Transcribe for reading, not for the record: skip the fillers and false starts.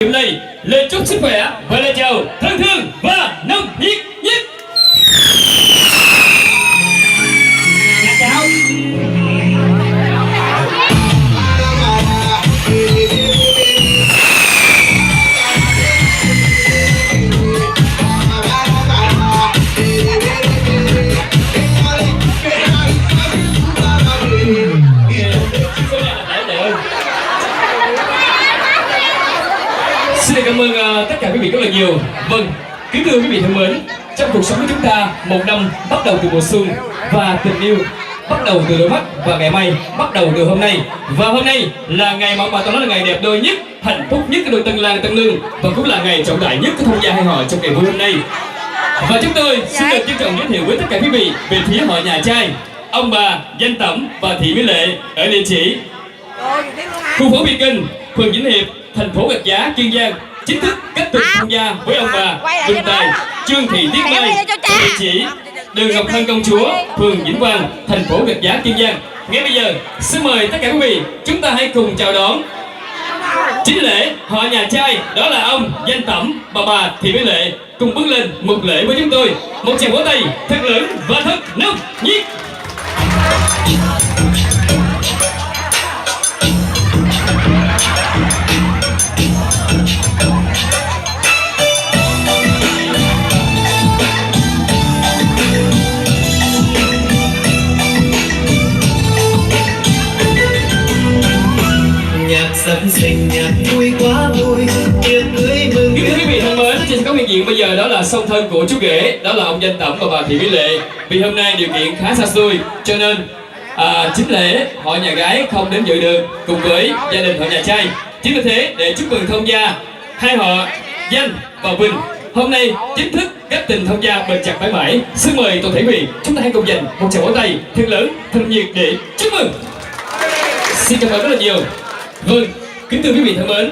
Đây lời chúc sức khỏe và lời chào thân thương và nồng nhiệt nhất. Chào. Xin cảm ơn tất cả quý vị rất là nhiều. Vâng, kính thưa quý vị thân mến, trong cuộc sống của chúng ta, một năm bắt đầu từ mùa xuân và tình yêu bắt đầu từ đôi mắt, và ngày mai bắt đầu từ hôm nay. Và hôm nay là ngày mà tôi nói là ngày đẹp đôi nhất, hạnh phúc nhất của đôi tân lang tân lương, và cũng là ngày trọng đại nhất của thông gia hai họ trong ngày vui hôm nay. Và chúng tôi xin được trân trọng giới thiệu với tất cả quý vị về phía họ nhà trai, ông bà Danh Tẩm và Thị Mỹ Lệ ở địa chỉ khu phố Biên Kinh, phường Vĩnh Hiệp, thành phố Rạch Giá, Kiên Giang, chính thức kết thúc thông gia với ông bà Quỳnh Tài, Trương Thị Tuyết Mai ở địa chỉ đường Ngọc Hân Công Chúa, phường Vĩnh Quang, thành phố Rạch Giá, Kiên Giang. Ngay bây giờ, xin mời tất cả quý vị chúng ta hãy cùng chào đón chính lễ họ nhà trai, đó là ông Danh Tẩm và bà Thị Mỹ Lệ, cùng bước lên một lễ với chúng tôi. Một tràng vỗ tay thật lớn và thật nồng nhiệt. Sẵn sinh nhạc vui quá vui, tiệc cưới mừng. Kính thưa quý vị thân mến, trên sân khấu hiện diện bây giờ đó là song thân của chú rể, đó là ông Danh Tẩm và bà Thị Mỹ Lệ. Vì hôm nay điều kiện khá xa xôi, cho nên chính lễ họ nhà gái không đến dự được cùng với gia đình họ nhà trai. Chính vì thế, để chúc mừng thông gia hai họ Danh và Quỳnh hôm nay chính thức kết tình thông gia bền chặt mãi mãi. Xin mời toàn thể quý vị chúng ta hãy cùng dành một tràng vỗ tay thật lớn, thật nhiệt để chúc mừng. Xin cảm ơn rất là nhiều. Vâng, kính thưa quý vị thân mến,